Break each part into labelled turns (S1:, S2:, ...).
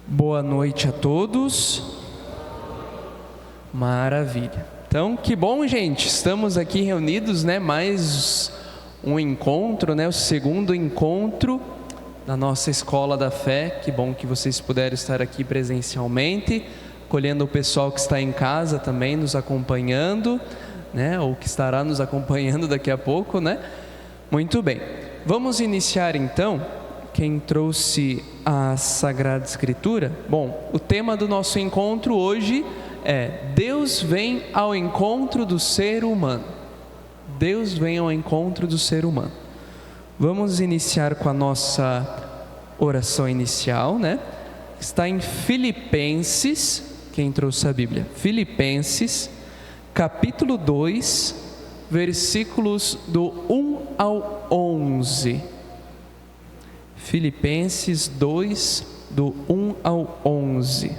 S1: Boa noite a todos. Maravilha. Então, que bom, gente. Estamos aqui reunidos, mais um encontro, o segundo encontro da nossa Escola da Fé. Que bom que vocês puderam estar aqui presencialmente, acolhendo o pessoal que está em casa também nos acompanhando, ou que estará nos acompanhando daqui a pouco, Muito bem. Vamos iniciar então. Quem trouxe a Sagrada Escritura? Bom, o tema do nosso encontro hoje é Deus vem ao encontro do ser humano. Deus vem ao encontro do ser humano. Vamos iniciar com a nossa oração inicial, Está em Filipenses, quem trouxe a Bíblia? Filipenses, capítulo 2, versículos do 1 ao 11. Filipenses 2, do 1 ao 11.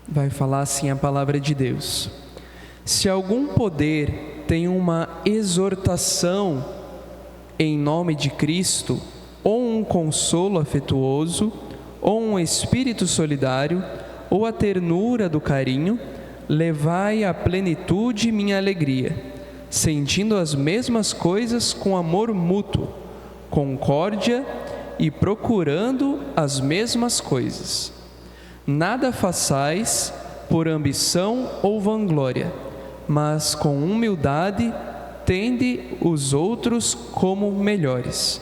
S1: Vai falar assim a palavra de Deus: se algum poder tem uma exortação em nome de Cristo, ou um consolo afetuoso, ou um espírito solidário, ou a ternura do carinho, levai à plenitude minha alegria, sentindo as mesmas coisas com amor mútuo, concórdia e procurando as mesmas coisas. Nada façais por ambição ou vanglória, mas com humildade tende os outros como melhores.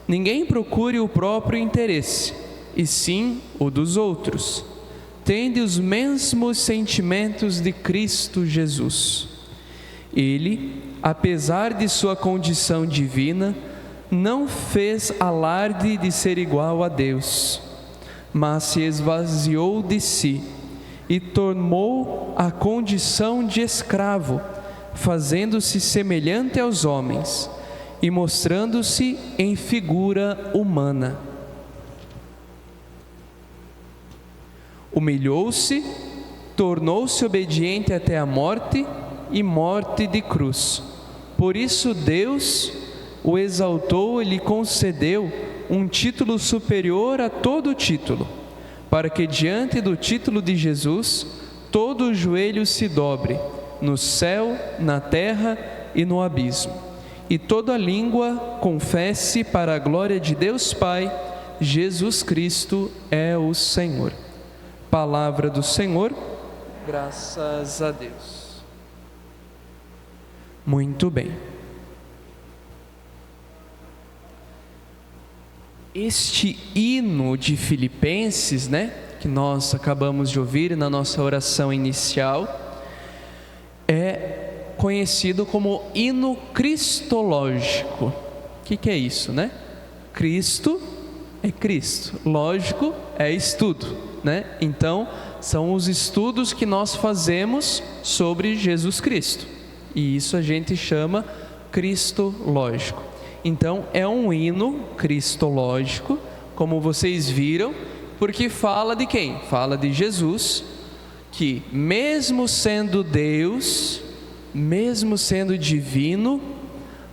S1: Ninguém procure o próprio interesse, e sim o dos outros. Tende os mesmos sentimentos de Cristo Jesus. Ele, apesar de sua condição divina, não fez alarde de ser igual a Deus, mas se esvaziou de si e tomou a condição de escravo, fazendo-se semelhante aos homens e mostrando-se em figura humana. Humilhou-se, tornou-se obediente até a morte e morte de cruz. Por isso Deus o exaltou e lhe concedeu um título superior a todo título, para que diante do título de Jesus todo o joelho se dobre, no céu, na terra e no abismo, e toda língua confesse para a glória de Deus Pai, Jesus Cristo é o Senhor. Palavra do Senhor, graças a Deus. Muito bem. Este hino de Filipenses, que nós acabamos de ouvir na nossa oração inicial, é conhecido como hino cristológico. O que é isso, Cristo é Cristo, lógico é estudo. Então, são os estudos que nós fazemos sobre Jesus Cristo, e isso a gente chama cristológico. Então, é um hino cristológico, como vocês viram, porque fala de quem? Fala de Jesus, que mesmo sendo Deus, mesmo sendo divino,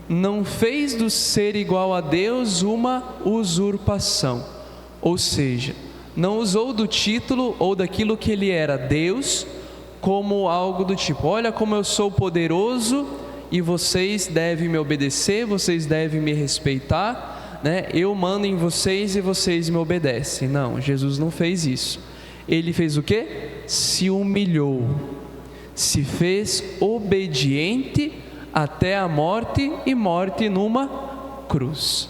S1: não fez do ser igual a Deus uma usurpação, ou seja, não usou do título ou daquilo que ele era, Deus, como algo do tipo: olha como eu sou poderoso e vocês devem me obedecer, vocês devem me respeitar, eu mando em vocês e vocês me obedecem. Não, Jesus não fez isso. Ele fez o quê? Se humilhou, se fez obediente até a morte, e morte numa cruz.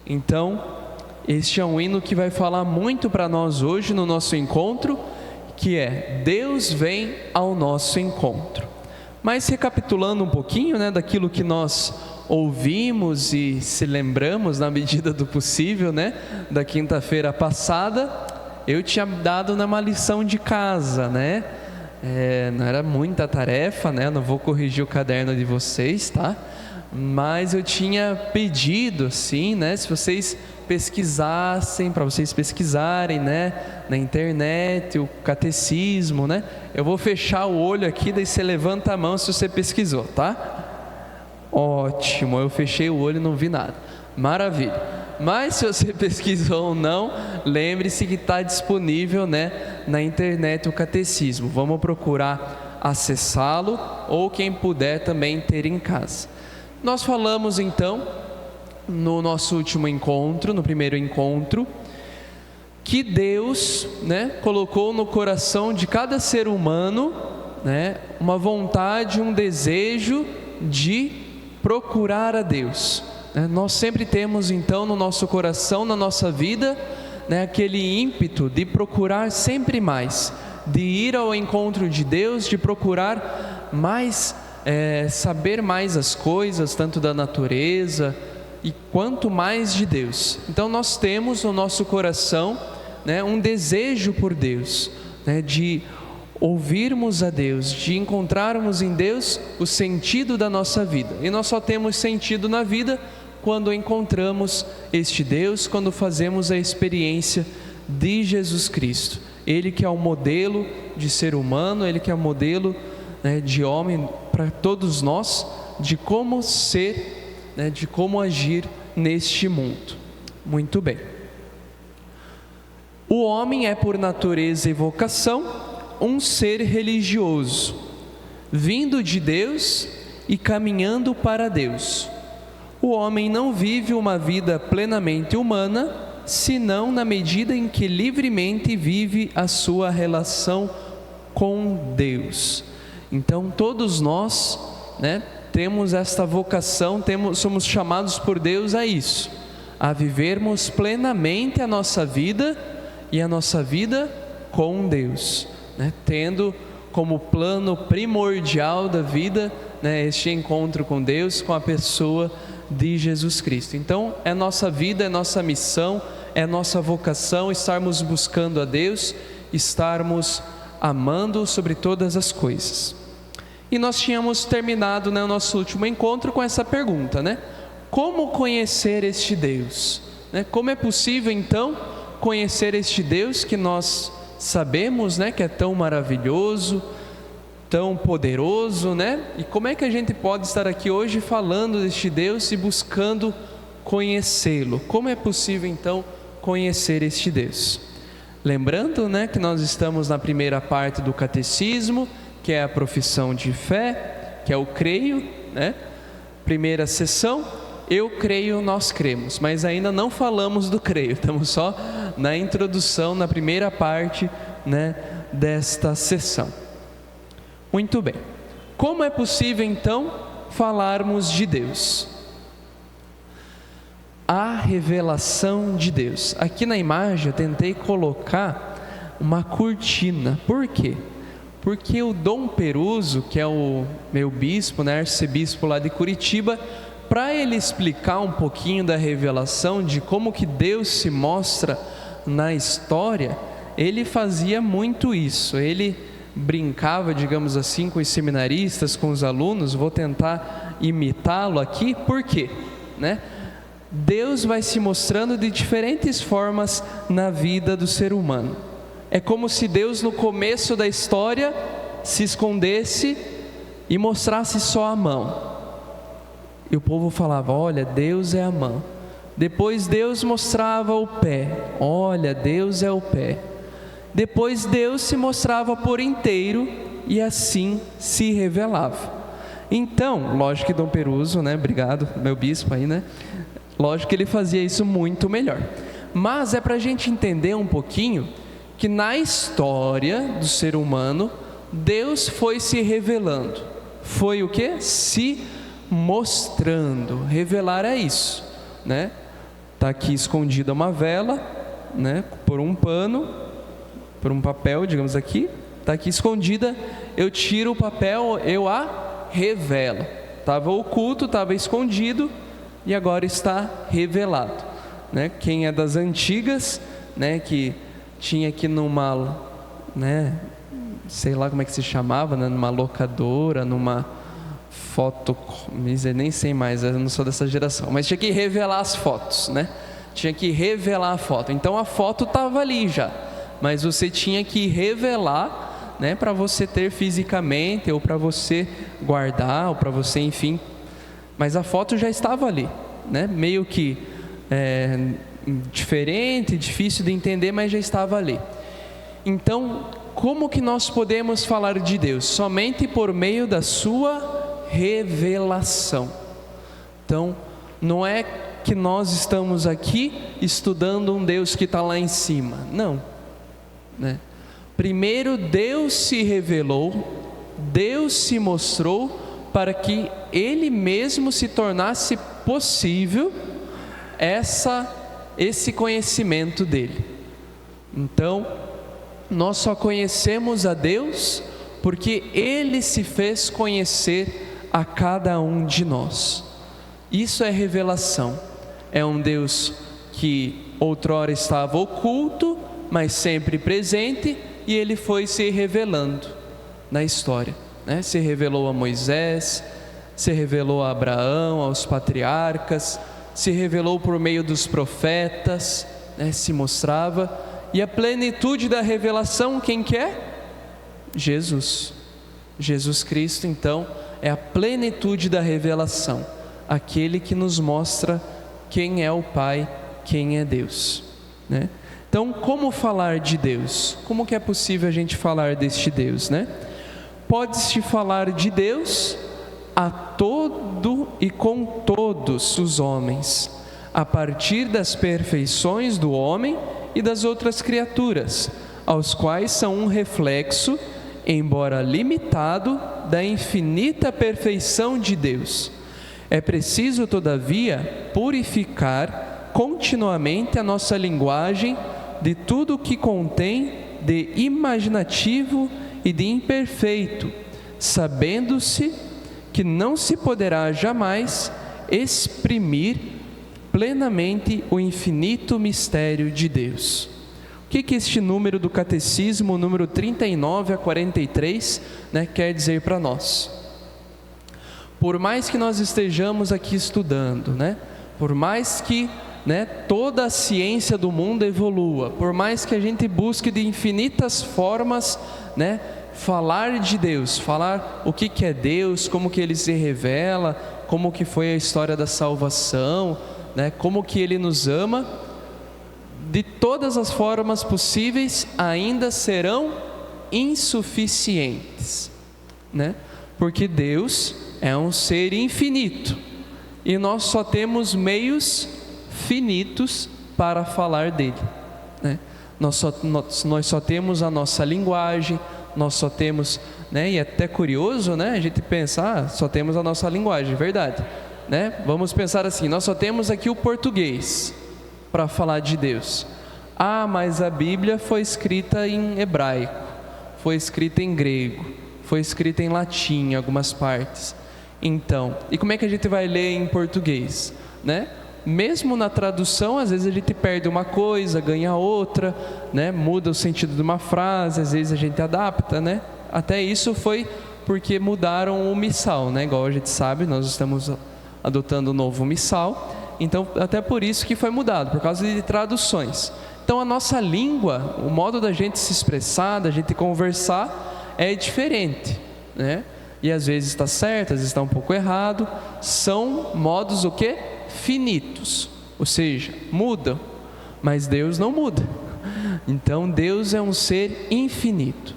S1: Então, este é um hino que vai falar muito para nós hoje no nosso encontro, que é Deus vem ao nosso encontro. Mas recapitulando um pouquinho, daquilo que nós ouvimos e se lembramos na medida do possível, da quinta-feira passada, eu tinha dado uma lição de casa, não era muita tarefa, não vou corrigir o caderno de vocês, tá? Mas eu tinha pedido, assim, se vocês pesquisassem, para vocês pesquisarem, na internet, o catecismo, Eu vou fechar o olho aqui, daí você levanta a mão se você pesquisou, tá? Ótimo, eu fechei o olho e não vi nada. Maravilha. Mas se você pesquisou ou não, lembre-se que está disponível, né, na internet o catecismo. Vamos procurar acessá-lo, ou quem puder também ter em casa. Nós falamos então, no nosso último encontro, no primeiro encontro, que Deus, né, colocou no coração de cada ser humano, né, uma vontade, um desejo de procurar a Deus. Nós sempre temos então no nosso coração, na nossa vida, né, aquele ímpeto de procurar sempre mais, de ir ao encontro de Deus, de procurar mais, saber mais as coisas, tanto da natureza e quanto mais de Deus. Então nós temos no nosso coração, né, um desejo por Deus, né, de ouvirmos a Deus, de encontrarmos em Deus o sentido da nossa vida. E nós só temos sentido na vida quando encontramos este Deus, quando fazemos a experiência de Jesus Cristo. Ele que é o modelo de ser humano, Ele que é o modelo, né, de homem para todos nós, de como ser, né, de como agir neste mundo. Muito bem. O homem é por natureza e vocação um ser religioso, vindo de Deus e caminhando para Deus. O homem não vive uma vida plenamente humana, senão na medida em que livremente vive a sua relação com Deus. Então todos nós, né, temos esta vocação, somos chamados por Deus a isso, a vivermos plenamente a nossa vida e a nossa vida com Deus, né, tendo como plano primordial da vida, né, este encontro com Deus, com a pessoa de Jesus Cristo. Então é nossa vida, é nossa missão, é nossa vocação estarmos buscando a Deus, estarmos amando sobre todas as coisas. E nós tínhamos terminado, né, o nosso último encontro com essa pergunta, né? Como conhecer este Deus? Né? Como é possível então conhecer este Deus que nós sabemos, né, que é tão maravilhoso, tão poderoso, né? E como é que a gente pode estar aqui hoje falando deste Deus e buscando conhecê-lo? Como é possível então conhecer este Deus? Lembrando, né, que nós estamos na primeira parte do catecismo, que é a profissão de fé, que é o creio, né? Primeira sessão, eu creio, nós cremos, mas ainda não falamos do creio, estamos só na introdução, na primeira parte, né, desta sessão. Muito bem. Como é possível então falarmos de Deus? A revelação de Deus. Aqui na imagem eu tentei colocar uma cortina. Por quê? Porque o Dom Peruso, que é o meu bispo, né, arcebispo lá de Curitiba, para ele explicar um pouquinho da revelação, de como que Deus se mostra na história, ele fazia muito isso. Ele brincava, digamos assim, com os seminaristas, com os alunos. Vou tentar imitá-lo aqui. Por quê? Né? Deus vai se mostrando de diferentes formas na vida do ser humano. É como se Deus no começo da história se escondesse e mostrasse só a mão. E o povo falava: olha, Deus é a mão. Depois Deus mostrava o pé. Olha, Deus é o pé. Depois Deus se mostrava por inteiro e assim se revelava. Então, lógico que Dom Peruso, né, obrigado, meu bispo aí, né, lógico que ele fazia isso muito melhor. Mas é para a gente entender um pouquinho que na história do ser humano, Deus foi se revelando. Foi o quê? Se mostrando. Revelar é isso, né? Está aqui escondida uma vela, né, por um pano, por um papel, digamos aqui, está aqui escondida, eu tiro o papel, eu a revelo. Estava oculto, estava escondido e agora está revelado, né? Quem é das antigas, né, que tinha aqui numa, né, sei lá como é que se chamava, né, numa locadora, numa foto, nem sei mais, eu não sou dessa geração, mas tinha que revelar as fotos, né? Tinha que revelar a foto. Então a foto estava ali já, mas você tinha que revelar, né, para você ter fisicamente, ou para você guardar, ou para você, enfim. mas a foto já estava ali, né? Meio que diferente, difícil de entender, mas já estava ali. Então, como que nós podemos falar de Deus? Somente por meio da sua revelação. Então, não é que nós estamos aqui estudando um Deus que está lá em cima, não, né? Primeiro Deus se revelou, Deus se mostrou para que Ele mesmo se tornasse possível esse conhecimento dEle. Então, nós só conhecemos a Deus porque Ele se fez conhecer a cada um de nós. Isso é revelação. É um Deus que outrora estava oculto, mas sempre presente, e Ele foi se revelando na história, né? Se revelou a Moisés, se revelou a Abraão, aos patriarcas, se revelou por meio dos profetas, né? Se mostrava. E a plenitude da revelação, quem que é? Jesus. Jesus Cristo, então, é a plenitude da revelação, aquele que nos mostra quem é o Pai, quem é Deus, né? Então, como falar de Deus? Como que é possível a gente falar deste Deus, né? Pode-se falar de Deus a todo e com todos os homens, a partir das perfeições do homem e das outras criaturas, aos quais são um reflexo, embora limitado, da infinita perfeição de Deus. É preciso, todavia, purificar continuamente a nossa linguagem de tudo o que contém de imaginativo e de imperfeito, sabendo-se que não se poderá jamais exprimir plenamente o infinito mistério de Deus. O que este número do Catecismo, o número 39 a 43, né, quer dizer para nós? Por mais que nós estejamos aqui estudando, né, por mais que, né, toda a ciência do mundo evolua, por mais que a gente busque de infinitas formas, né, falar de Deus, falar o que é Deus, como que Ele se revela, como que foi a história da salvação, né, como que Ele nos ama, de todas as formas possíveis ainda serão insuficientes, né? Porque Deus é um ser infinito e nós só temos meios finitos para falar dele, né? Nós só temos a nossa linguagem, nós só temos, né? E é até curioso, né? A gente pensar, só temos a nossa linguagem, verdade, né? Vamos pensar assim, nós só temos aqui o português para falar de Deus. Ah, mas a Bíblia foi escrita em hebraico, foi escrita em grego, foi escrita em latim em algumas partes. Então, e como é que a gente vai ler em português, né? Mesmo na tradução, às vezes a gente perde uma coisa, ganha outra, né? Muda o sentido de uma frase, às vezes a gente adapta, né? Até isso foi porque mudaram o missal, né? Igual a gente sabe, nós estamos adotando o novo missal. Então, até por isso que foi mudado, por causa de traduções. Então, a nossa língua, o modo da gente se expressar, da gente conversar, é diferente, né? E às vezes está certo, às vezes está um pouco errado. São modos o quê? Finitos, ou seja, mudam, mas Deus não muda. Então, Deus é um ser infinito,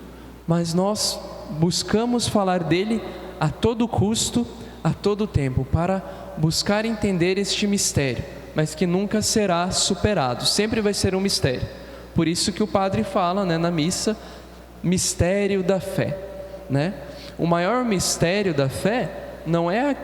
S1: mas nós buscamos falar dele a todo custo, a todo tempo, para buscar entender este mistério, mas que nunca será superado, sempre vai ser um mistério. Por isso que o padre fala, né, na missa, mistério da fé, né? O maior mistério da fé não é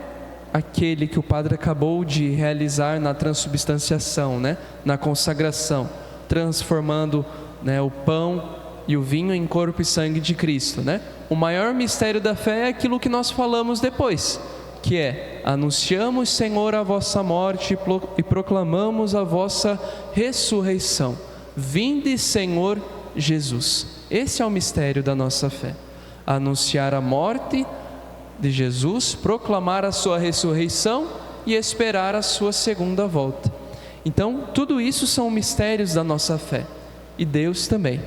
S1: aquele que o padre acabou de realizar na transubstanciação, né, na consagração, transformando, né, o pão e o vinho em corpo e sangue de Cristo, né? O maior mistério da fé é aquilo que nós falamos depois, que é: anunciamos, Senhor, a vossa morte e proclamamos a vossa ressurreição. Vinde, Senhor Jesus. Esse é o mistério da nossa fé: anunciar a morte de Jesus, proclamar a sua ressurreição e esperar a sua segunda volta. Então, tudo isso são mistérios da nossa fé, e Deus também.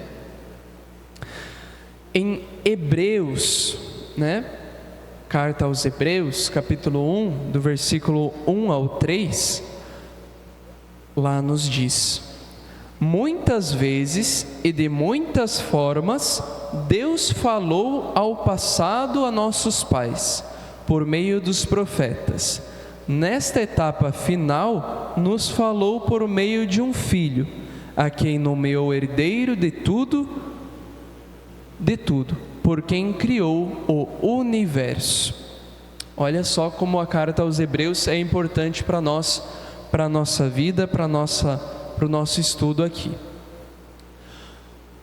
S1: Em Hebreus, né, carta aos Hebreus, capítulo 1, do versículo 1 ao 3, lá nos diz: muitas vezes e de muitas formas Deus falou ao passado a nossos pais, por meio dos profetas. Nesta etapa final, nos falou por meio de um filho, a quem nomeou herdeiro de tudo, por quem criou o universo. Olha só como a carta aos Hebreus é importante para nós, para a nossa vida, para o nosso estudo aqui.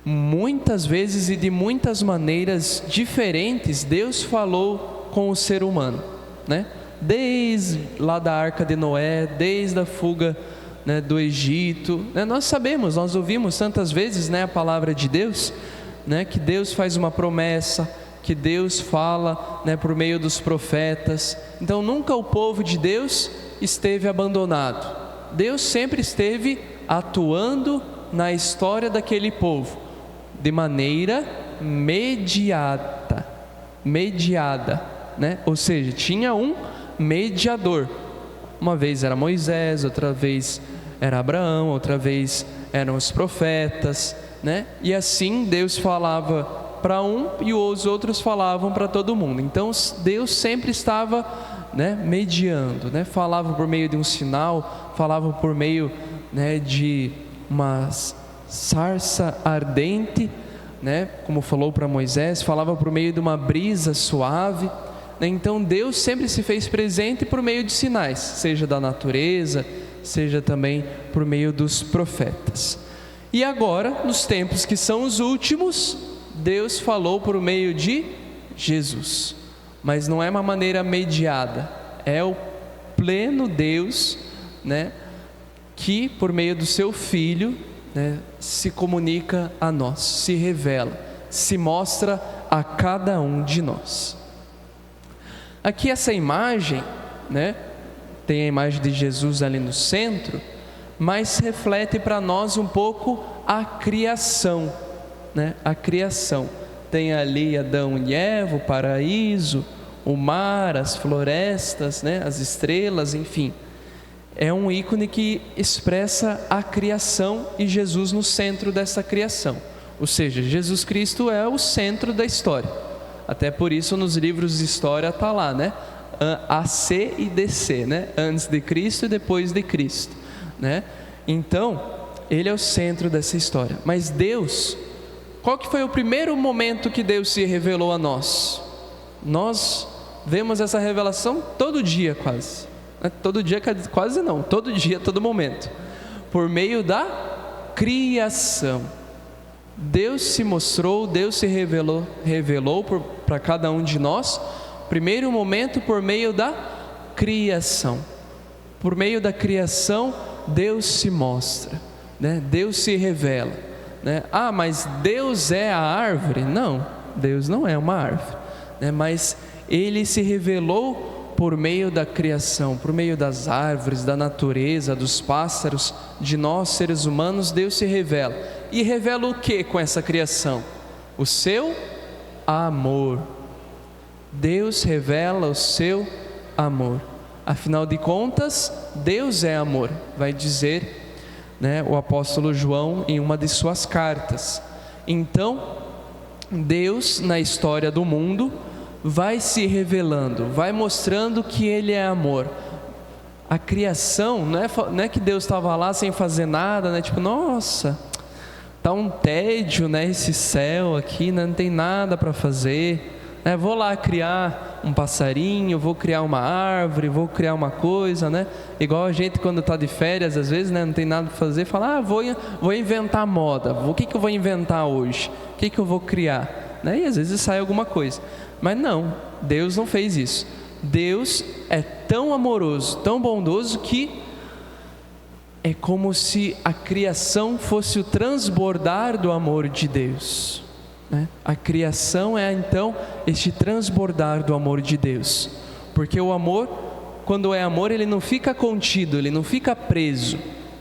S1: Muitas vezes e de muitas maneiras diferentes, Deus falou com o ser humano, né? Desde lá da Arca de Noé, desde a fuga, né, do Egito, né? Nós sabemos, nós ouvimos tantas vezes, né, a palavra de Deus, né, que Deus faz uma promessa, que Deus fala, né, por meio dos profetas. Então nunca o povo de Deus esteve abandonado. Deus sempre esteve atuando na história daquele povo de maneira mediada, né? Ou seja, tinha um mediador. Uma vez era Moisés, outra vez era Abraão, outra vez eram os profetas, né? E assim Deus falava para um e os outros falavam para todo mundo. Então Deus sempre estava, né, mediando, né? Falava por meio de um sinal, falava por meio, né, de uma sarça ardente, né, como falou para Moisés, falava por meio de uma brisa suave, né? Então Deus sempre se fez presente por meio de sinais, seja da natureza, seja também por meio dos profetas. E agora, nos tempos que são os últimos, Deus falou por meio de Jesus, mas não é uma maneira mediada, é o pleno Deus, né, que por meio do seu Filho, né, se comunica a nós, se revela, se mostra a cada um de nós. Aqui essa imagem, né, tem a imagem de Jesus ali no centro, mas reflete para nós um pouco a criação, né, a criação. Tem ali Adão e Eva, o paraíso, o mar, as florestas, né, as estrelas, enfim. É um ícone que expressa a criação e Jesus no centro dessa criação. Ou seja, Jesus Cristo é o centro da história. Até por isso nos livros de história está lá, né? AC e DC, né? Antes de Cristo e depois de Cristo, né? Então, Ele é o centro dessa história. Mas Deus, qual que foi o primeiro momento que Deus se revelou a nós? Nós vemos essa revelação todo dia quase. Todo dia, quase não, todo dia, todo momento, por meio da criação. Deus se mostrou, Deus se revelou para cada um de nós, primeiro momento por meio da criação. Por meio da criação, Deus se mostra, né? Deus se revela, né? Ah, mas Deus é a árvore? Não, Deus não é uma árvore, né? Mas Ele se revelou por meio da criação, por meio das árvores, da natureza, dos pássaros, de nós seres humanos. Deus se revela. E revela o que com essa criação? O seu amor. Deus revela o seu amor. Afinal de contas, Deus é amor, vai dizer, né, o apóstolo João em uma de suas cartas. Então, Deus na história do mundo vai se revelando, vai mostrando que Ele é amor. A criação, não é que Deus estava lá sem fazer nada, né? Tipo, nossa, tá um tédio, né? Esse céu aqui, né? Não tem nada para fazer, né? Vou lá criar um passarinho, vou criar uma árvore, vou criar uma coisa, né? Igual a gente quando está de férias, às vezes, né? Não tem nada para fazer, fala, vou inventar moda. O que eu vou inventar hoje? O que eu vou criar? Né? E às vezes sai alguma coisa. Mas não, Deus não fez isso. Deus é tão amoroso, tão bondoso, que é como se a criação fosse o transbordar do amor de Deus, né? A criação é então este transbordar do amor de Deus, porque o amor, quando é amor, ele não fica contido, ele não fica preso,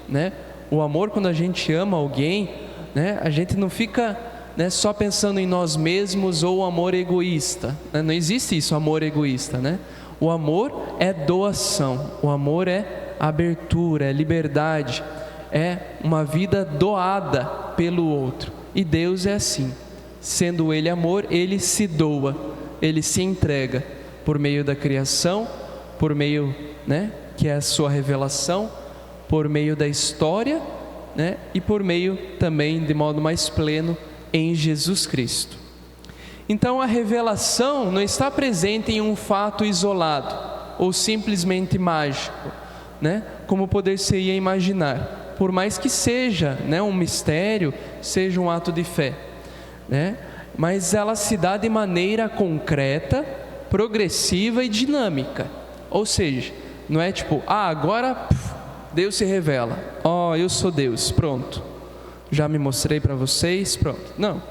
S1: né? O amor, quando a gente ama alguém, né, a gente não fica né, só pensando em nós mesmos ou amor egoísta, né? Não existe isso, amor egoísta, né? O amor é doação, o amor é abertura, é liberdade, é uma vida doada pelo outro. E Deus é assim, sendo Ele amor, Ele se doa, Ele se entrega por meio da criação, por meio, né, que é a sua revelação, por meio da história, né, e por meio também, de modo mais pleno, em Jesus Cristo. Então a revelação não está presente em um fato isolado ou simplesmente mágico, né, como poder-se-ia imaginar, por mais que seja, né, um mistério, seja um ato de fé, né, mas ela se dá de maneira concreta, progressiva e dinâmica. Ou seja, não é tipo, agora Deus se revela, eu sou Deus, pronto, já me mostrei para vocês, pronto. Não,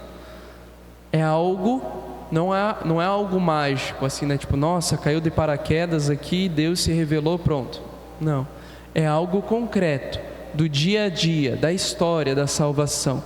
S1: é algo, não é algo mágico assim, né? Tipo, nossa, caiu de paraquedas aqui, Deus se revelou, pronto. Não, é algo concreto, do dia a dia, da história da salvação,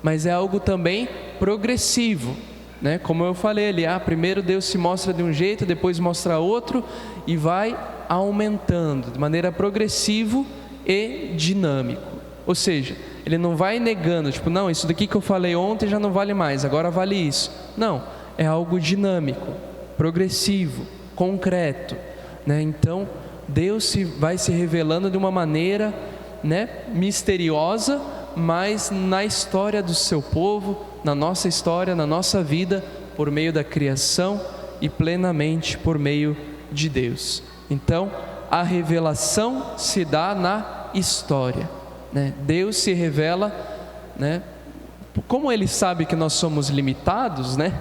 S1: mas é algo também progressivo, né? Como eu falei ali, primeiro Deus se mostra de um jeito, depois mostra outro, e vai aumentando de maneira progressiva e dinâmico. Ou seja, Ele não vai negando, tipo, não, isso daqui que eu falei ontem já não vale mais, agora vale isso. Não, é algo dinâmico, progressivo, concreto, né? Então Deus vai se revelando de uma maneira, né, misteriosa, mas na história do seu povo, na nossa história, na nossa vida, por meio da criação e plenamente por meio de Deus. Então, a revelação se dá na história, né? Deus se revela, né? Como Ele sabe que nós somos limitados, né?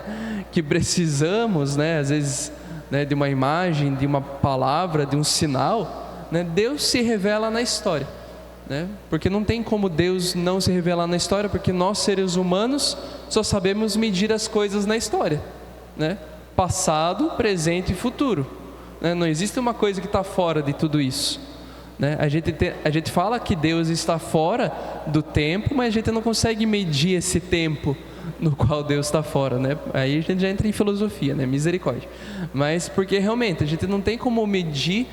S1: Que precisamos, né? Às vezes, né, de uma imagem, de uma palavra, de um sinal, né? Deus se revela na história, né? Porque não tem como Deus não se revelar na história, porque nós, seres humanos, só sabemos medir as coisas na história, né? Passado, presente e futuro, né? Não existe uma coisa que está fora de tudo isso, né? A gente fala que Deus está fora do tempo, mas a gente não consegue medir esse tempo no qual Deus está fora, né? Aí a gente já entra em filosofia, né? Misericórdia. Mas porque realmente a gente não tem como medir,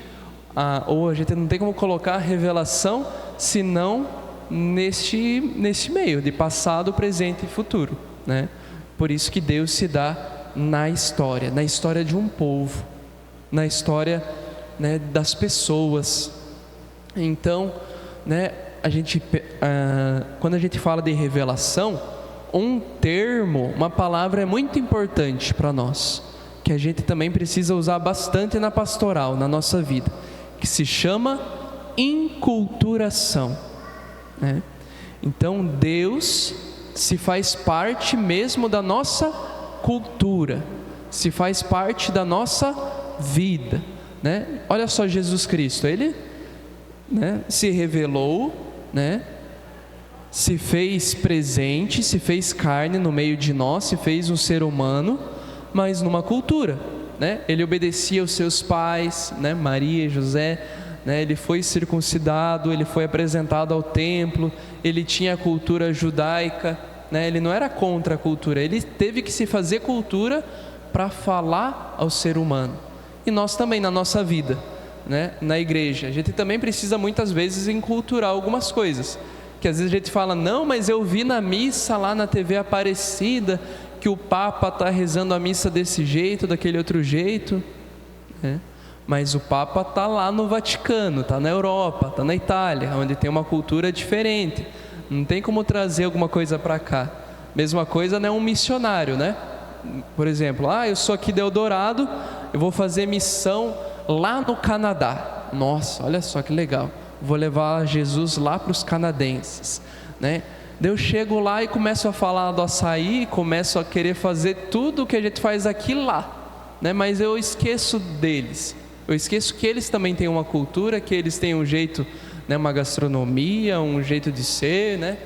S1: ou a gente não tem como colocar a revelação senão neste meio de passado, presente e futuro, né? Por isso que Deus se dá na história de um povo, na história, né, das pessoas. Então, né, quando a gente fala de revelação, um termo, uma palavra é muito importante para nós, que a gente também precisa usar bastante na pastoral, na nossa vida, que se chama inculturação, né? Então Deus se faz parte mesmo da nossa cultura, se faz parte da nossa vida, né? Olha só Jesus Cristo, Ele, né, se revelou, né, se fez presente, se fez carne no meio de nós, se fez um ser humano, mas numa cultura, né? Ele obedecia aos seus pais, né, Maria e José, né? Ele foi circuncidado, ele foi apresentado ao templo, ele tinha a cultura judaica, né? Ele não era contra a cultura, ele teve que se fazer cultura para falar ao ser humano. E nós também, na nossa vida, né, na igreja, a gente também precisa muitas vezes enculturar algumas coisas, que às vezes a gente fala, não, mas eu vi na missa lá na TV Aparecida que o Papa está rezando a missa desse jeito, daquele outro jeito, né? Mas o Papa está lá no Vaticano, está na Europa, está na Itália, onde tem uma cultura diferente, não tem como trazer alguma coisa para cá. Mesma coisa, né, um missionário, né? Por exemplo, eu sou aqui de Eldorado, eu vou fazer missão lá no Canadá. Nossa, olha só que legal, vou levar Jesus lá para os canadenses, né? Daí eu chego lá e começo a falar do açaí, começo a querer fazer tudo o que a gente faz aqui lá, né? Mas eu esqueço deles, eu esqueço que eles também têm uma cultura, que eles têm um jeito, né, uma gastronomia, um jeito de ser, né?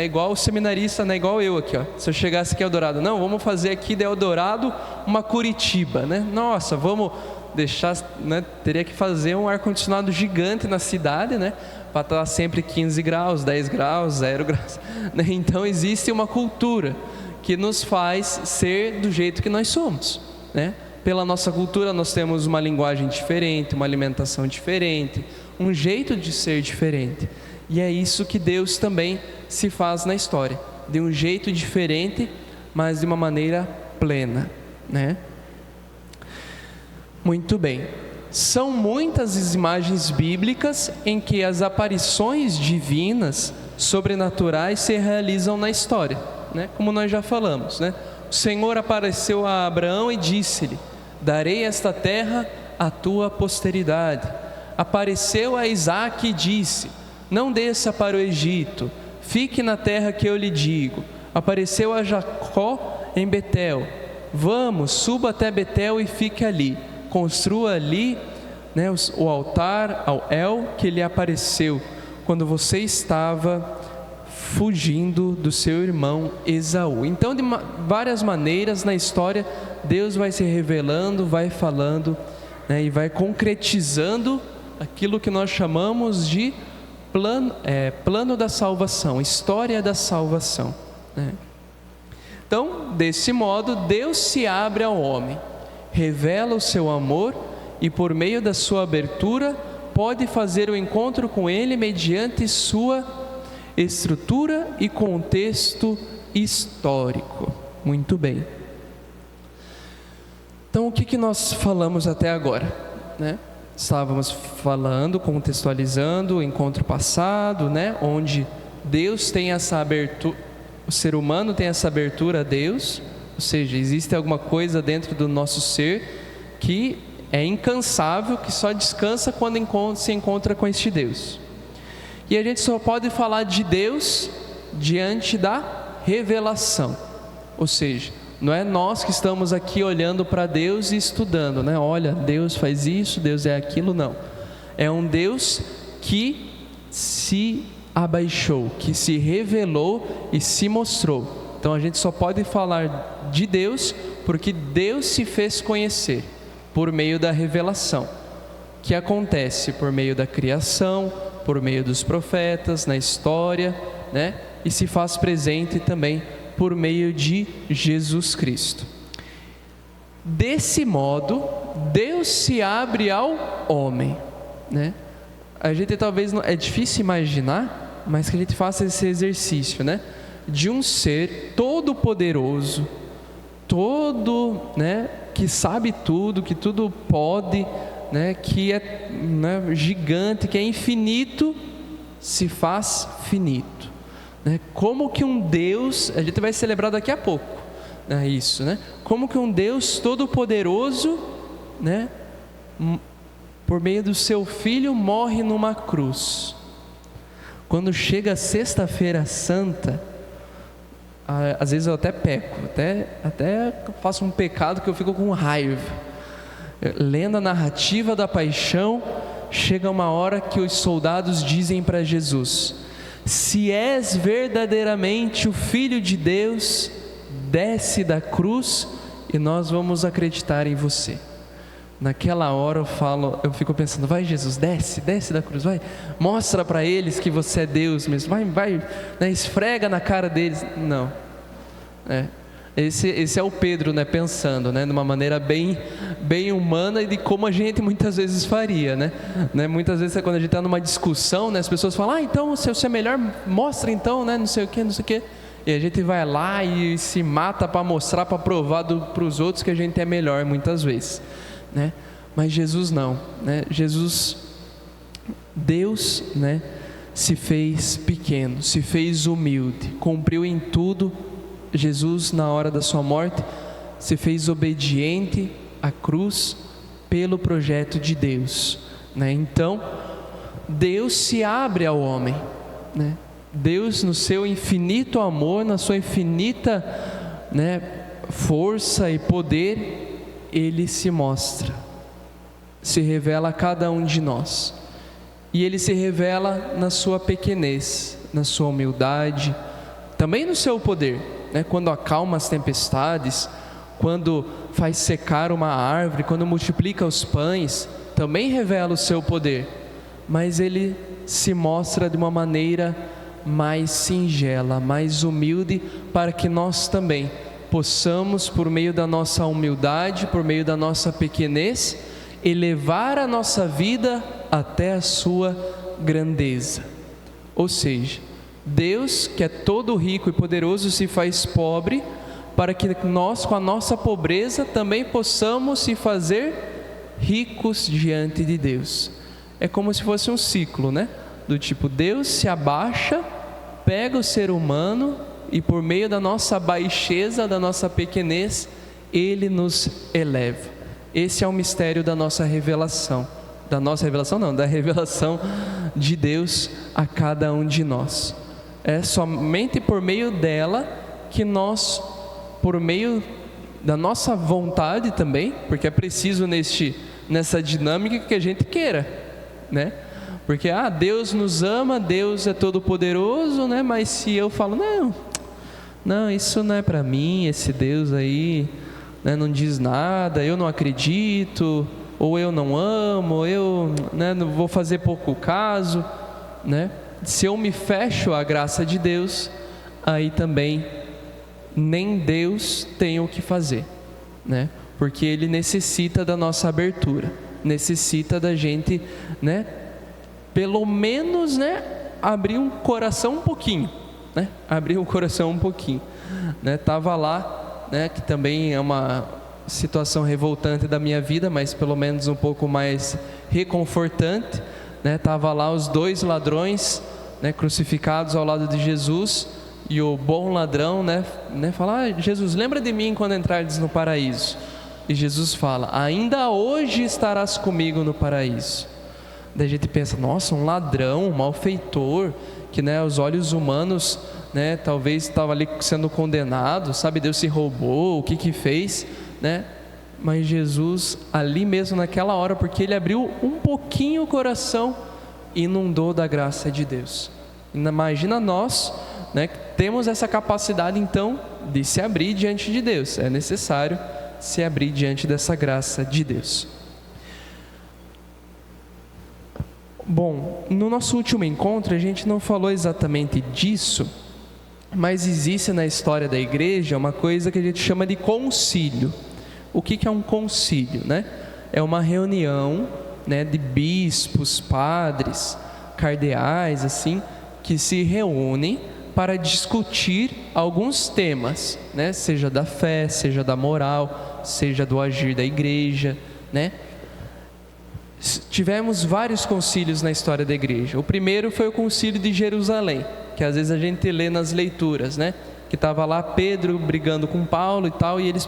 S1: Igual o seminarista, né? Igual eu aqui, ó. Se eu chegasse aqui em Eldorado, não, vamos fazer aqui de Eldorado uma Curitiba, né? Nossa, vamos deixar, né? Teria que fazer um ar-condicionado gigante na cidade, né? Para estar sempre 15 graus, 10 graus, 0 graus, né? Então existe uma cultura que nos faz ser do jeito que nós somos, né? Pela nossa cultura nós temos uma linguagem diferente, uma alimentação diferente, um jeito de ser diferente. E é isso que Deus também se faz na história, de um jeito diferente, mas de uma maneira plena, né? Muito bem. São muitas as imagens bíblicas em que as aparições divinas, sobrenaturais, se realizam na história, né? Como nós já falamos, né? O Senhor apareceu a Abraão e disse-lhe: darei esta terra à tua posteridade. Apareceu a Isaque e disse: não desça para o Egito, fique na terra que eu lhe digo. Apareceu a Jacó em Betel: vamos, suba até Betel e fique ali. Construa ali, né, o altar ao El que lhe apareceu quando você estava fugindo do seu irmão Esaú. Então, de várias maneiras na história, Deus vai se revelando, vai falando, né, e vai concretizando aquilo que nós chamamos de plano da salvação, história da salvação, né? Então, desse modo, Deus se abre ao homem, revela o seu amor e, por meio da sua abertura, pode fazer o encontro com Ele mediante sua estrutura e contexto histórico. Muito bem. Então, o que nós falamos até agora, né? Estávamos falando, contextualizando o encontro passado, né? Onde Deus tem essa abertura, o ser humano tem essa abertura a Deus. Ou seja, existe alguma coisa dentro do nosso ser que é incansável, que só descansa quando se encontra com este Deus. E a gente só pode falar de Deus diante da revelação. Ou seja, não é nós que estamos aqui olhando para Deus e estudando, né? Olha, Deus faz isso, Deus é aquilo, não. É um Deus que se abaixou, que se revelou e se mostrou. Então a gente só pode falar de Deus porque Deus se fez conhecer por meio da revelação, que acontece por meio da criação, por meio dos profetas, na história, né? E se faz presente também por meio de Jesus Cristo. Desse modo, Deus se abre ao homem, né? A gente talvez não, é difícil imaginar, mas que a gente faça esse exercício, né? De um ser todo poderoso, todo, né, que sabe tudo, que tudo pode, né, que é, né, gigante, que é infinito, se faz finito, né? Como que um Deus, a gente vai celebrar daqui a pouco, né, isso, né? Como que um Deus todo poderoso, né, por meio do seu Filho morre numa cruz. Quando chega a Sexta-feira Santa, às vezes eu até peco, até faço um pecado que eu fico com raiva. Lendo a narrativa da paixão, chega uma hora que os soldados dizem para Jesus: se és verdadeiramente o Filho de Deus, desce da cruz e nós vamos acreditar em você. Naquela hora eu fico pensando: vai Jesus, desce da cruz, vai, mostra para eles que você é Deus mesmo, vai, né, esfrega na cara deles. Não, esse é o Pedro, né, pensando, né, de uma maneira bem humana e de como a gente muitas vezes faria, né? Muitas vezes quando a gente está numa discussão, né, as pessoas falam: então se você é melhor, mostra então, né, não sei o que, e a gente vai lá e se mata para mostrar, para provar para os outros que a gente é melhor muitas vezes, né? Mas Jesus não, né? Deus, né, se fez pequeno, se fez humilde, cumpriu em tudo. Jesus, na hora da sua morte, se fez obediente à cruz pelo projeto de Deus, né? Então Deus se abre ao homem, né? Deus, no seu infinito amor, na sua infinita, né, força e poder, Ele se mostra, se revela a cada um de nós. E Ele se revela na sua pequenez, na sua humildade, também no seu poder, né? Quando acalma as tempestades, quando faz secar uma árvore, quando multiplica os pães, também revela o seu poder. Mas Ele se mostra de uma maneira mais singela, mais humilde, para que nós também possamos, por meio da nossa humildade, por meio da nossa pequenez, elevar a nossa vida até a sua grandeza. Ou seja, Deus, que é todo rico e poderoso, se faz pobre, para que nós, com a nossa pobreza, também possamos se fazer ricos diante de Deus. É como se fosse um ciclo, né? Do tipo, Deus se abaixa, pega o ser humano e por meio da nossa baixeza, da nossa pequenez, Ele nos eleva. Esse é o mistério da nossa revelação. Da nossa revelação não, da revelação de Deus a cada um de nós. É somente por meio dela que nós, por meio da nossa vontade também, porque é preciso nessa dinâmica que a gente queira, né? Porque Deus nos ama, Deus é todo poderoso, né? Mas se eu falo, não, isso não é para mim, esse Deus aí, né, não diz nada, eu não acredito, ou eu não amo, eu, né, não vou fazer pouco caso, né? Se eu me fecho à graça de Deus, aí também nem Deus tem o que fazer, né? Porque Ele necessita da nossa abertura, necessita da gente, né, pelo menos, né, abrir um coração um pouquinho, né? Abrir o coração um pouquinho, né? Tava lá, né, que também é uma situação revoltante da minha vida, mas pelo menos um pouco mais reconfortante, né? Tava lá os 2 ladrões, né, crucificados ao lado de Jesus, e o bom ladrão, né fala: Jesus, lembra de mim quando entrares no paraíso. E Jesus fala: ainda hoje estarás comigo no paraíso. Daí a gente pensa: nossa, um ladrão, um malfeitor, que, né, aos olhos humanos, né, talvez estava ali sendo condenado, sabe Deus se roubou, o que fez, né? Mas Jesus, ali mesmo naquela hora, porque Ele abriu um pouquinho o coração, inundou da graça de Deus. Imagina nós, né, que temos essa capacidade então de se abrir diante de Deus. É necessário se abrir diante dessa graça de Deus. Bom, no nosso último encontro a gente não falou exatamente disso, mas existe na história da igreja uma coisa que a gente chama de concílio. O que é um concílio, né? É uma reunião, né, de bispos, padres, cardeais, assim, que se reúnem para discutir alguns temas, né? Seja da fé, seja da moral, seja do agir da igreja, né? Tivemos vários concílios na história da igreja. O primeiro foi o concílio de Jerusalém, que às vezes a gente lê nas leituras, né? Que estava lá Pedro brigando com Paulo e tal, e eles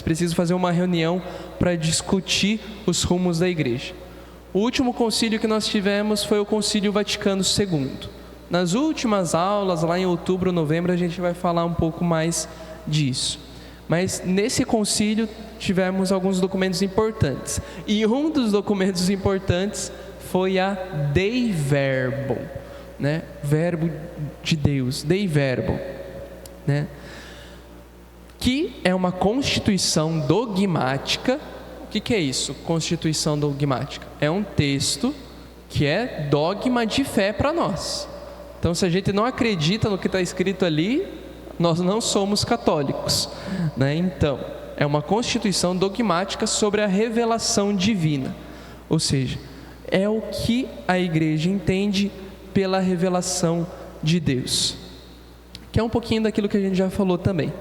S1: precisam fazer uma reunião para discutir os rumos da igreja. O último concílio que nós tivemos foi o Concílio Vaticano II. Nas últimas aulas, lá em outubro, novembro, a gente vai falar um pouco mais disso. Mas nesse concílio tivemos alguns documentos importantes. E um dos documentos importantes foi a Dei Verbum, né? Verbo de Deus, Dei Verbum, né? Que é uma constituição dogmática. O que é isso? Constituição dogmática. É um texto que é dogma de fé para nós. Então, se a gente não acredita no que está escrito ali, nós não somos católicos, né? Então, é uma constituição dogmática sobre a revelação divina. Ou seja, é o que a igreja entende pela revelação de Deus, que é um pouquinho daquilo que a gente já falou também.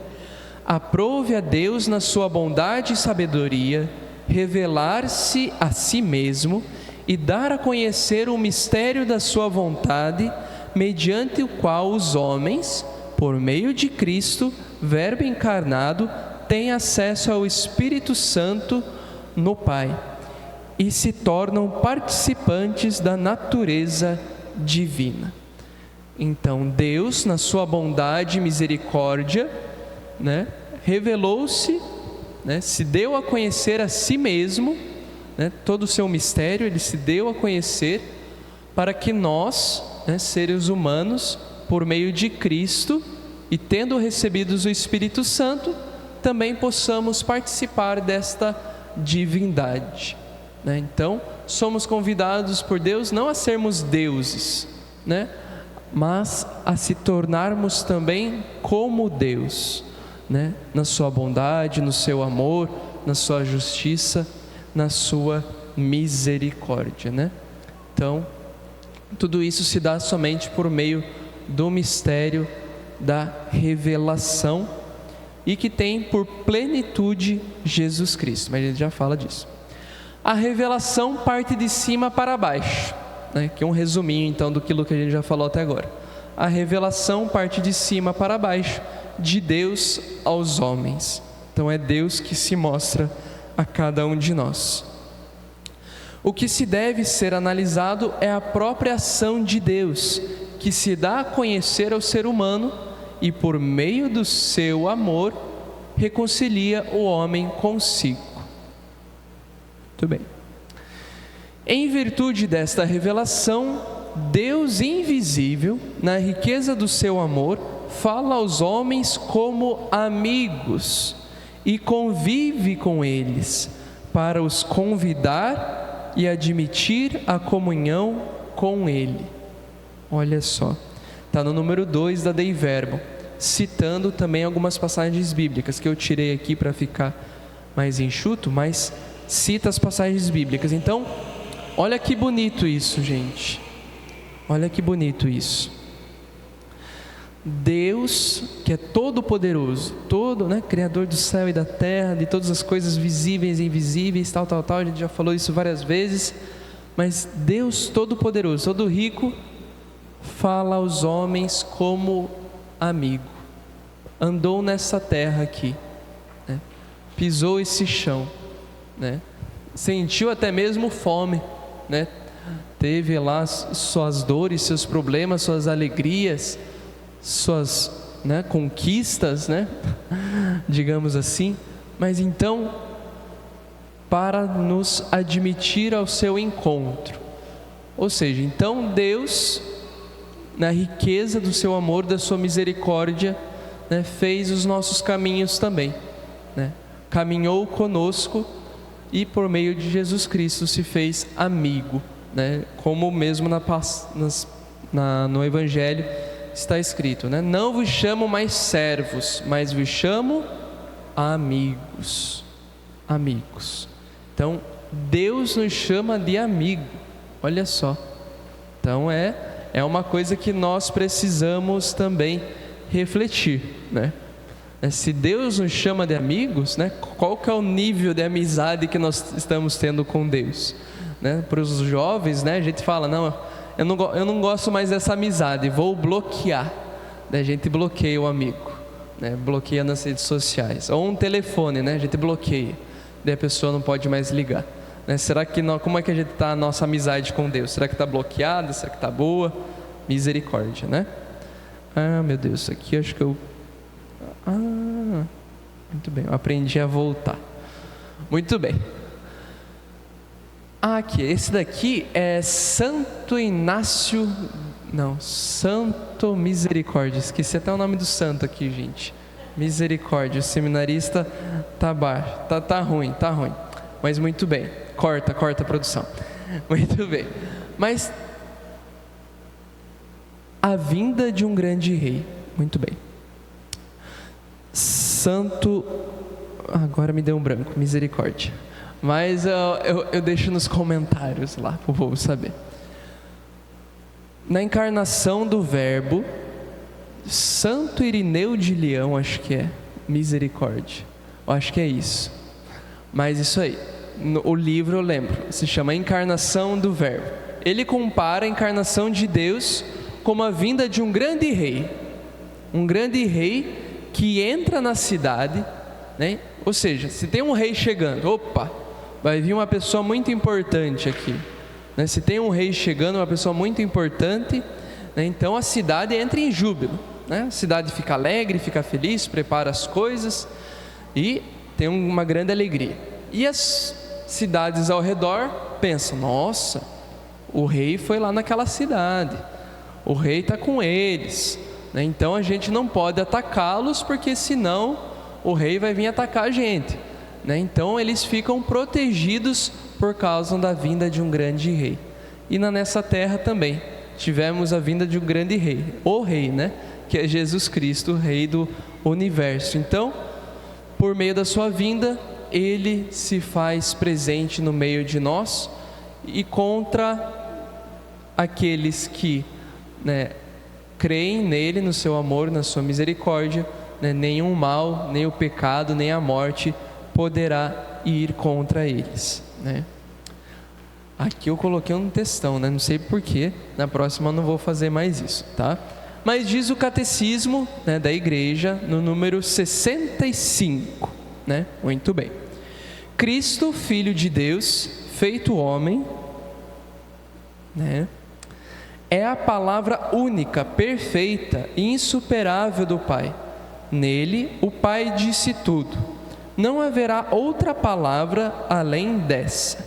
S1: Aprove a Deus, na sua bondade e sabedoria, revelar-se a si mesmo e dar a conhecer o mistério da sua vontade, mediante o qual os homens, por meio de Cristo, Verbo encarnado, têm acesso ao Espírito Santo no Pai e se tornam participantes da natureza divina. Então, Deus, na sua bondade e misericórdia, né, revelou-se, né, se deu a conhecer a si mesmo, né, todo o seu mistério, Ele se deu a conhecer para que nós, né, seres humanos, por meio de Cristo e tendo recebido o Espírito Santo, também possamos participar desta divindade, né? Então, somos convidados por Deus não a sermos deuses, né? mas a se tornarmos também como Deus, né? Na sua bondade, no seu amor, na sua justiça, na sua misericórdia, né? Então, tudo isso se dá somente por meio do mistério da revelação e que tem por plenitude Jesus Cristo, mas a gente já fala disso. A revelação parte de cima para baixo, né? Que é um resuminho então do que a gente já falou até agora. A revelação parte de cima para baixo, de Deus aos homens. Então é Deus que se mostra a cada um de nós. O que se deve ser analisado é a própria ação de Deus, que se dá a conhecer ao ser humano e por meio do seu amor reconcilia o homem consigo. Muito bem. Em virtude desta revelação, Deus invisível, na riqueza do seu amor, fala aos homens como amigos e convive com eles para os convidar e admitir a comunhão com Ele. Olha só, está no número 2 da Dei Verbum, citando também algumas passagens bíblicas que eu tirei aqui para ficar mais enxuto, mas cita as passagens bíblicas. Então, olha que bonito isso, gente. Olha que bonito isso. Deus, que é todo poderoso, todo, né, criador do céu e da terra, de todas as coisas visíveis e invisíveis, tal, a gente já falou isso várias vezes, mas Deus todo poderoso, todo rico, fala aos homens como amigo. Andou nessa terra aqui, né, pisou esse chão, né, sentiu até mesmo fome, né, teve lá suas dores, seus problemas, suas alegrias, suas, né, conquistas, né, digamos assim, mas então para nos admitir ao seu encontro, ou seja, então Deus, na riqueza do seu amor, da sua misericórdia, né, fez os nossos caminhos também, né, caminhou conosco e por meio de Jesus Cristo se fez amigo, né, como mesmo no Evangelho está escrito, né? Não vos chamo mais servos, mas vos chamo amigos. Amigos. Então, Deus nos chama de amigo. Olha só. Então, é uma coisa que nós precisamos também refletir, né? Se Deus nos chama de amigos, né? Qual que é o nível de amizade que nós estamos tendo com Deus? Né? Para os jovens, né? A gente fala, não, eu não gosto mais dessa amizade, vou bloquear. Daí a gente bloqueia o amigo, né? Bloqueia nas redes sociais. Ou um telefone, né? A gente bloqueia. Daí a pessoa não pode mais ligar, né? Será que como é que a gente está a nossa amizade com Deus? Será que está bloqueada? Será que está boa? Misericórdia, né? Ah, meu Deus, isso aqui acho que eu... muito bem, eu aprendi a voltar. Muito bem. Aqui, esse daqui é Santo Misericórdia, esqueci até o nome do santo aqui, gente. Misericórdia, o seminarista tá ruim, mas muito bem, corta a produção, muito bem, mas a vinda de um grande rei, muito bem, Santo, agora me deu um branco, Misericórdia. Mas eu deixo nos comentários lá para o povo saber. Na encarnação do Verbo, Santo Irineu de Leão, acho que é, Misericórdia. Eu acho que é isso. Mas isso aí, o livro eu lembro, se chama Encarnação do Verbo. Ele compara a encarnação de Deus como a vinda de um grande rei. Um grande rei que entra na cidade, né? Ou seja, se tem um rei chegando, opa, vai vir uma pessoa muito importante aqui, né? Se tem um rei chegando, uma pessoa muito importante, né? Então a cidade entra em júbilo, né? A cidade fica alegre, fica feliz, prepara as coisas e tem uma grande alegria. E as cidades ao redor pensam, nossa, o rei foi lá naquela cidade, o rei está com eles, né? Então a gente não pode atacá-los, porque senão o rei vai vir atacar a gente, né? Então eles ficam protegidos por causa da vinda de um grande rei. E nessa terra também tivemos a vinda de um grande rei, o rei, né? Que é Jesus Cristo, o rei do universo. Então, por meio da sua vinda, ele se faz presente no meio de nós, e contra aqueles que, né, creem nele, no seu amor, na sua misericórdia, né, nenhum mal, nem o pecado, nem a morte poderá ir contra eles, né? Aqui eu coloquei um textão, né? Não sei porquê, na próxima eu não vou fazer mais isso, tá? Mas diz o catecismo, né, da igreja, no número 65, né? Muito bem. Cristo, Filho de Deus, feito homem, né, é a palavra única, perfeita e insuperável do Pai. Nele, o Pai disse tudo. Não haverá outra palavra além dessa.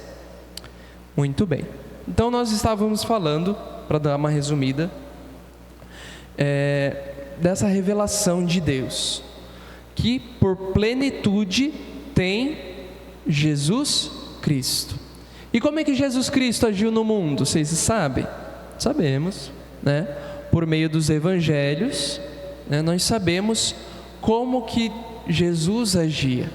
S1: Muito bem. Então nós estávamos falando, para dar uma resumida, dessa revelação de Deus, que por plenitude tem Jesus Cristo. E como é que Jesus Cristo agiu no mundo? Vocês sabem? Sabemos, né? Por meio dos evangelhos, né? Nós sabemos como que Jesus agia.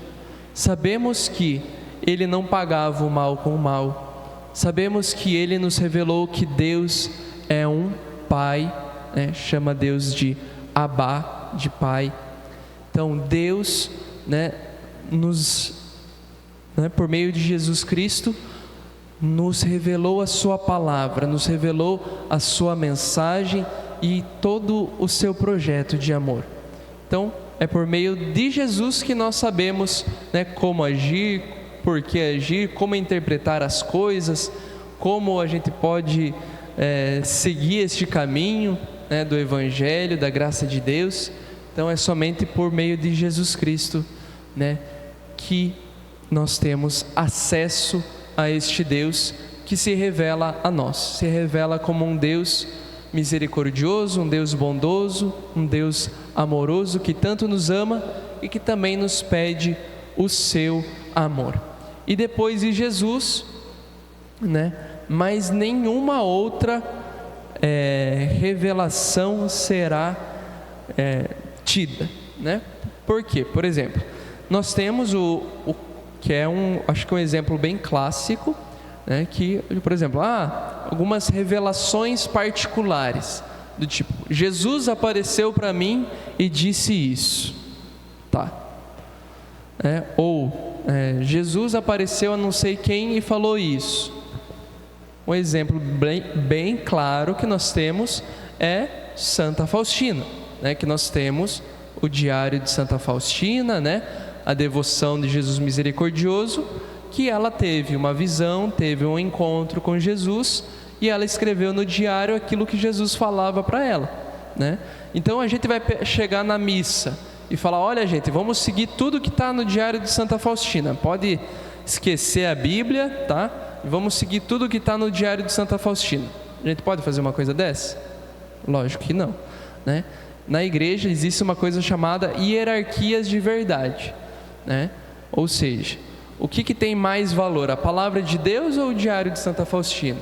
S1: Sabemos que ele não pagava o mal com o mal. Sabemos que ele nos revelou que Deus é um Pai, né? Chama Deus de Abá, de Pai. Então Deus, né, por meio de Jesus Cristo, nos revelou a sua palavra, nos revelou a sua mensagem e todo o seu projeto de amor. Então, é por meio de Jesus que nós sabemos, né, como agir, por que agir, como interpretar as coisas, como a gente pode seguir este caminho, né, do Evangelho, da graça de Deus. Então, é somente por meio de Jesus Cristo, né, que nós temos acesso a este Deus que se revela a nós, se revela como um Deus misericordioso, um Deus bondoso, um Deus amoroso, que tanto nos ama e que também nos pede o seu amor. E depois de Jesus, né, mais nenhuma outra revelação será tida, né? Por quê? Por exemplo, nós temos o que é acho que um exemplo bem clássico, né, que, por exemplo, algumas revelações particulares, do tipo, Jesus apareceu para mim e disse isso, tá? Jesus apareceu a não sei quem e falou isso. Um exemplo bem claro que nós temos é Santa Faustina, né, que nós temos o diário de Santa Faustina, né, a devoção de Jesus misericordioso, que ela teve uma visão, teve um encontro com Jesus, e ela escreveu no diário aquilo que Jesus falava para ela, né? Então a gente vai chegar na missa e falar, olha gente, vamos seguir tudo que está no diário de Santa Faustina, pode esquecer a Bíblia, tá? E vamos seguir tudo que está no diário de Santa Faustina. A gente pode fazer uma coisa dessa? Lógico que não, né? Na igreja existe uma coisa chamada hierarquias de verdade, né? Ou seja, o que tem mais valor, a palavra de Deus ou o diário de Santa Faustina?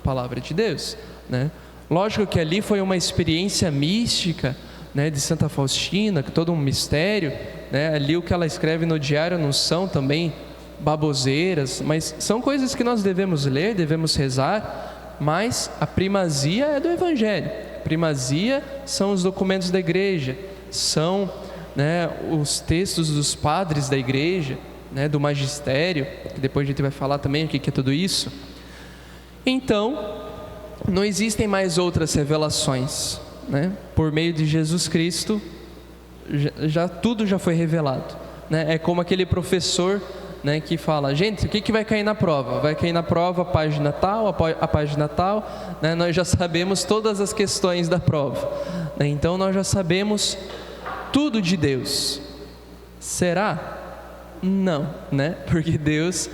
S1: A palavra de Deus, né? Lógico que ali foi uma experiência mística, né, de Santa Faustina, que todo um mistério, né? Ali o que ela escreve no diário não são também baboseiras, mas são coisas que nós devemos ler, devemos rezar, mas a primazia é do Evangelho. A primazia são os documentos da igreja, são, né, os textos dos padres da igreja, né, do magistério, que depois a gente vai falar também o que é tudo isso. Então, não existem mais outras revelações, né? Por meio de Jesus Cristo, tudo já foi revelado, né? É como aquele professor, né, que fala, gente, o que vai cair na prova? Vai cair na prova a página tal, a página tal, né? Nós já sabemos todas as questões da prova, né? Então nós já sabemos tudo de Deus. Será? Não, né? Porque Deus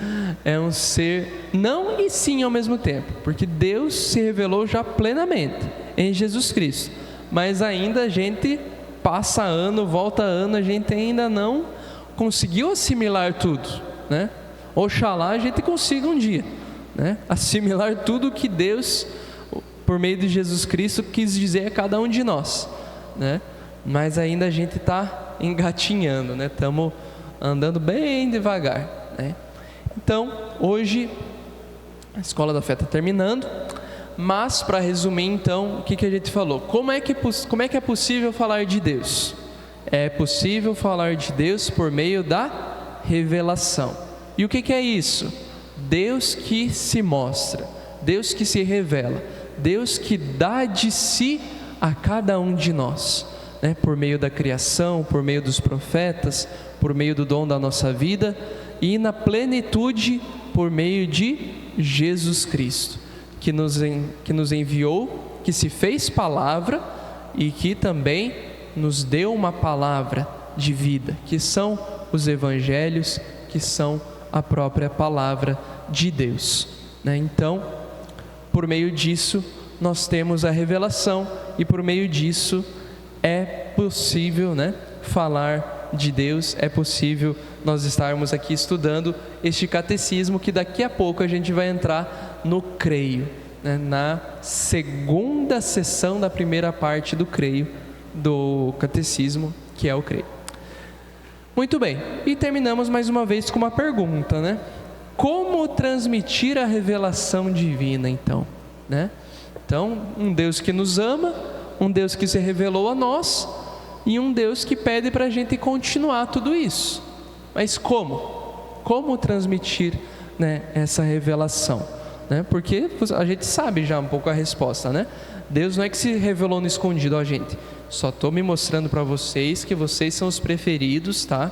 S1: é um ser não e sim ao mesmo tempo, porque Deus se revelou já plenamente em Jesus Cristo, mas ainda a gente passa ano, volta ano, a gente ainda não conseguiu assimilar tudo, né? Oxalá a gente consiga um dia, né, assimilar tudo que Deus por meio de Jesus Cristo, quis dizer a cada um de nós, né? Mas ainda a gente está engatinhando, né? Estamos andando bem devagar, né? Então, hoje, a Escola da Fé está terminando, mas para resumir então, o que a gente falou? Como é que é possível falar de Deus? É possível falar de Deus por meio da revelação. E o que é isso? Deus que se mostra, Deus que se revela, Deus que dá de si a cada um de nós, né? Por meio da criação, por meio dos profetas, por meio do dom da nossa vida e na plenitude por meio de Jesus Cristo, que nos enviou, que se fez palavra e que também nos deu uma palavra de vida, que são os evangelhos, que são a própria palavra de Deus, né? Então, por meio disso, nós temos a revelação e por meio disso é possível, né, falar de Deus, é possível nós estarmos aqui estudando este catecismo que daqui a pouco a gente vai entrar no creio, né, na segunda sessão da primeira parte do creio, do catecismo, que é o creio. Muito bem, e terminamos mais uma vez com uma pergunta, né? Como transmitir a revelação divina, então, né? Então, um Deus que nos ama, um Deus que se revelou a nós e um Deus que pede para a gente continuar tudo isso. Mas como? Como transmitir, né, essa revelação, né? Porque a gente sabe já um pouco a resposta, né? Deus não é que se revelou no escondido, ó, gente. Só estou me mostrando para vocês que vocês são os preferidos, tá?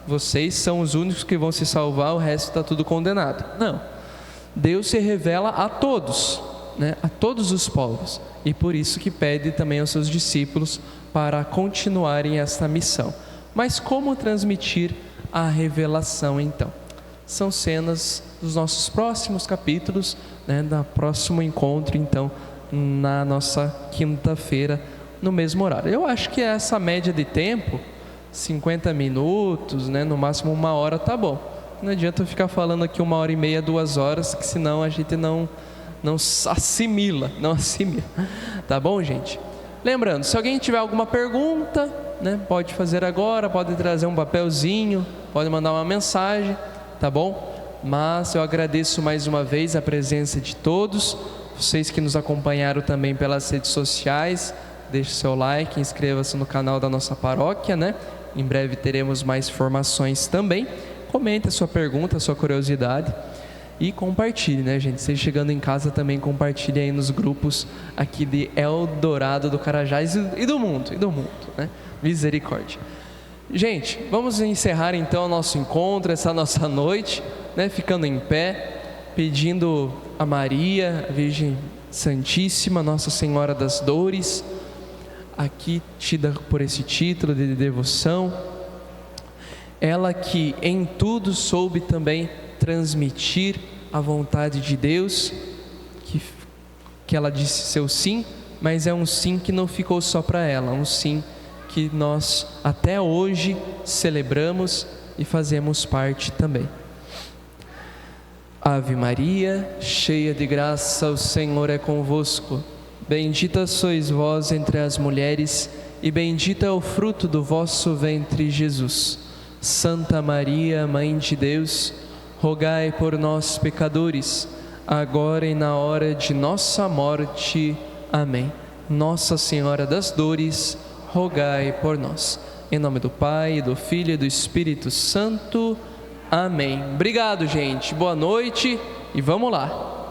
S1: Vocês são os únicos que vão se salvar, o resto está tudo condenado. Não. Deus se revela a todos, né? A todos os povos. E por isso que pede também aos seus discípulos para continuarem esta missão. Mas como transmitir a revelação, então? São cenas dos nossos próximos capítulos, né? Da próximo encontro, então, na nossa quinta-feira, no mesmo horário. Eu acho que essa média de tempo, 50 minutos, né, no máximo 1 hora, tá bom. Não adianta eu ficar falando aqui 1h30, 2 horas, que senão a gente não assimila. Tá bom, gente? Lembrando, se alguém tiver alguma pergunta, né, pode fazer agora, pode trazer um papelzinho, pode mandar uma mensagem, tá bom? Mas eu agradeço mais uma vez a presença de todos, vocês que nos acompanharam também pelas redes sociais. Deixe seu like, inscreva-se no canal da nossa paróquia, né? Em breve teremos mais informações também. Comente a sua pergunta, a sua curiosidade e compartilhe, né, gente? Você chegando em casa também compartilhe aí nos grupos aqui de Eldorado do Carajás e do mundo, né? Misericórdia. Gente, vamos encerrar então o nosso encontro, essa nossa noite, né? Ficando em pé, pedindo a Maria, a Virgem Santíssima, Nossa Senhora das Dores, aqui tida por esse título de devoção, ela que em tudo soube também transmitir a vontade de Deus, que ela disse seu sim, mas é um sim que não ficou só para ela, um sim que nós até hoje celebramos e fazemos parte também. Ave Maria, cheia de graça, o Senhor é convosco. Bendita sois vós entre as mulheres, e bendito é o fruto do vosso ventre, Jesus. Santa Maria, Mãe de Deus, rogai por nós, pecadores, agora e na hora de nossa morte. Amém. Nossa Senhora das Dores, rogai por nós. Em nome do Pai, do Filho e do Espírito Santo. Amém. Obrigado, gente. Boa noite e vamos lá.